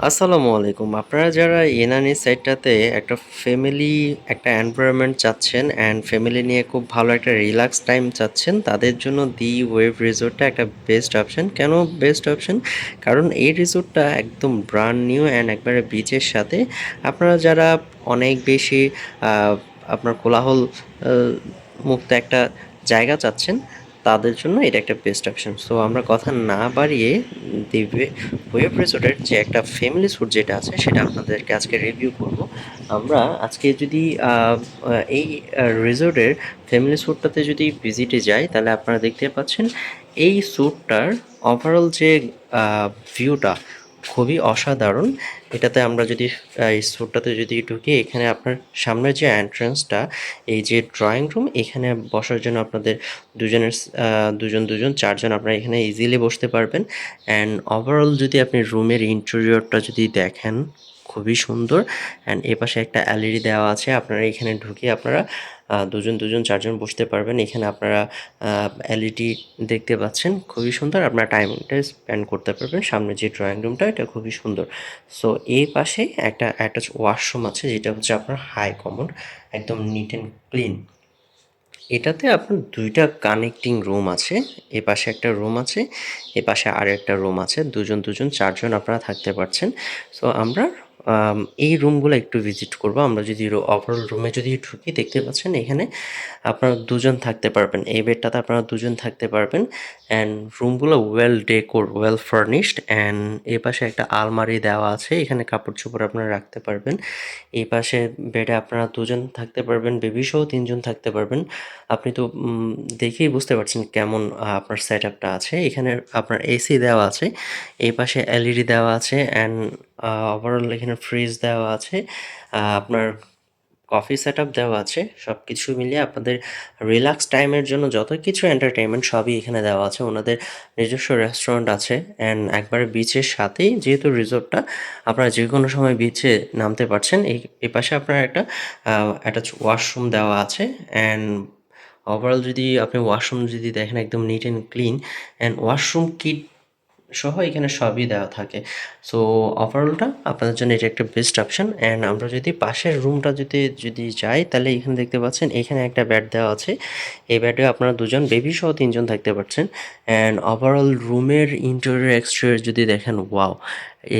আসসালামু আলাইকুম। আপনারা যারা ইনানি সাইটটাতে একটা ফ্যামিলি একটা এনভায়রনমেন্ট চাচ্ছেন অ্যান্ড ফ্যামিলি নিয়ে খুব ভালো একটা রিল্যাক্স টাইম চাচ্ছেন, তাদের জন্য দি ওয়েভ রিসোর্টটা একটা বেস্ট অপশন। কেন বেস্ট অপশন? কারণ এই রিসোর্টটা একদম ব্রান্ড নিউ অ্যান্ড একবারে বিচের সাথে। আপনারা যারা অনেক বেশি আহ, আপনার কোলাহল মুক্ত একটা জায়গা চাচ্ছেন, তাদের জন্য এটা একটা বেস্ট অপশন। সো আমরা কথা না বাড়িয়ে দিবে ওয়েব রিসোর্টের যে একটা ফ্যামিলি স্যুট যেটা আছে সেটা আপনাদেরকে আজকে রিভিউ করব। আমরা আজকে যদি এই রিসোর্টের ফ্যামিলি স্যুটটাতে যদি ভিজিটে যাই, তাহলে আপনারা দেখতে পাচ্ছেন এই স্যুটটার ওভারঅল যে ভিউটা খুবই অসাধারণ। এটাতে আমরা যদি এই স্যুটটাতে যদি ঢুকি, এখানে আপনার সামনের যে এন্ট্রান্সটা, এই যে ড্রয়িং রুম, এখানে বসার জন্য আপনাদের দুজনের দুজন দুজন চারজন আপনারা এখানে ইজিলি বসতে পারবেন। অ্যান্ড ওভারঅল যদি আপনি রুমের ইন্টেরিয়রটা যদি দেখেন, খুবই সুন্দর। অ্যান্ড এ পাশে একটা এলইডি দেওয়া আছে, আপনারা এখানে ঢুকে আপনারা দুজন দুজন চারজন বসতে পারবেন। এখানে আপনারা এলইডি দেখতে পাচ্ছেন, খুবই সুন্দর। আপনারা টাইমটা স্পেন্ড করতে পারবেন। সামনে যে ড্রয়িং রুমটা, এটা খুবই সুন্দর। সো এই পাশে একটা অ্যাটাচ ওয়াশরুম আছে, যেটা হচ্ছে আপনার হাই কমন, একদম নিট অ্যান্ড ক্লিন। এটাতে আপনার দুইটা কানেক্টিং রুম আছে। এ পাশে একটা রুম আছে, এ পাশে আর একটা রুম আছে। দুজন দুজন চারজন আপনারা থাকতে পারছেন। সো আমরা এই রুমগুলো একটু ভিজিট করব। আমরা যদি ওভারঅল রুমে যদি ঢুকি, দেখতে পাচ্ছেন এখানে আপনারা দুজন থাকতে পারবেন। এই বেডটাতে আপনারা দুজন থাকতে পারবেন। অ্যান্ড রুমগুলো well decor, well furnished. And এ পাশে একটা আলমারি দেওয়া আছে, এখানে কাপড় চোপড় আপনারা রাখতে পারবেন। এই পাশে বেডে আপনারা দুজন থাকতে পারবেন, বেবি সহ তিনজন থাকতে পারবেন। আপনি তো দেখেই বুঝতে পারছেন কেমন আপনার সেট আপটা আছে। এখানে আপনার এসি দেওয়া আছে, এই পাশে এলইডি দেওয়া আছে। অ্যান্ড ওভারঅল এখানে ফ্রিজ দেওয়া আছে, আপনার কফি সেটআপ দেওয়া আছে। সব কিছু মিলিয়ে আপনাদের রিল্যাক্স টাইমের জন্য যত কিছু এন্টারটেইনমেন্ট সবই এখানে দেওয়া আছে। ওনাদের নিজস্ব রেস্টুরেন্ট আছে। অ্যান্ড একবারে বিচের সাথেই যেহেতু রিসোর্টটা, আপনারা যে কোনো সময় বিচে নামতে পারছেন। এই পাশে আপনার একটা অ্যাটাচ ওয়াশরুম দেওয়া আছে। অ্যান্ড ওভারঅল যদি আপনি ওয়াশরুম যদি দেখেন, একদম neat and clean. And washroom kit সহ এখানে সবই দেওয়া থাকে। সো ওভারঅলটা আপনাদের জন্য এটা একটা বেস্ট অপশন। অ্যান্ড আমরা যদি পাশের রুমটা যদি যদি যাই, তাহলে এখানে দেখতে পাচ্ছেন এখানে একটা বেড দেওয়া আছে। এই বেডে আপনারা দুজন বেবি সহ তিনজন থাকতে পারছেন। অ্যান্ড ওভারঅল রুমের ইন্টেরিয়র এক্সটেরিয়র যদি দেখেন, ওয়াও!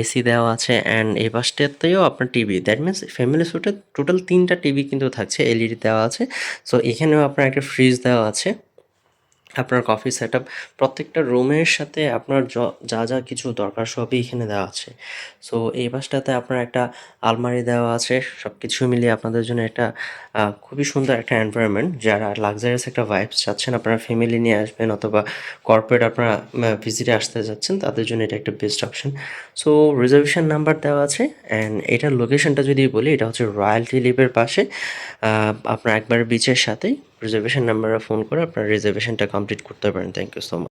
এসি দেওয়া আছে। অ্যান্ড এই পাশটাতেও আপনার টিভি, দ্যাট মিনস ফ্যামিলি স্যুটে টোটাল 3টা টিভি কিন্তু থাকছে, এলইডি দেওয়া আছে। সো এখানেও আপনার একটা ফ্রিজ দেওয়া আছে। আপনার কফি সেটআপ প্রত্যেকটা রুমের সাথে আপনার যা যা কিছু দরকার সবই এখানে দেওয়া আছে। সো এই পাশটাতে আপনার একটা আলমারি দেওয়া আছে। সব কিছু মিলিয়ে আপনাদের জন্য একটা খুবই সুন্দর একটা এনভায়রনমেন্ট। যারা লাক্সারিয়াস একটা ভাইবস চাচ্ছেন, আপনারা ফ্যামিলি নিয়ে আসবেন অথবা কর্পোরেট আপনারা ভিজিটে আসতে যাচ্ছেন, তাদের জন্য এটা একটা best option. So reservation number দেওয়া আছে। অ্যান্ড এটার লোকেশনটা যদি বলি, এটা হচ্ছে রয়্যালটি লিপের পাশে। আপনার একবার বিচের সাথেই রিজার্ভেশন নাম্বারে ফোন করে আপনার রিজার্ভেশনটা কমপ্লিট করতে পারেন। Thank you so much.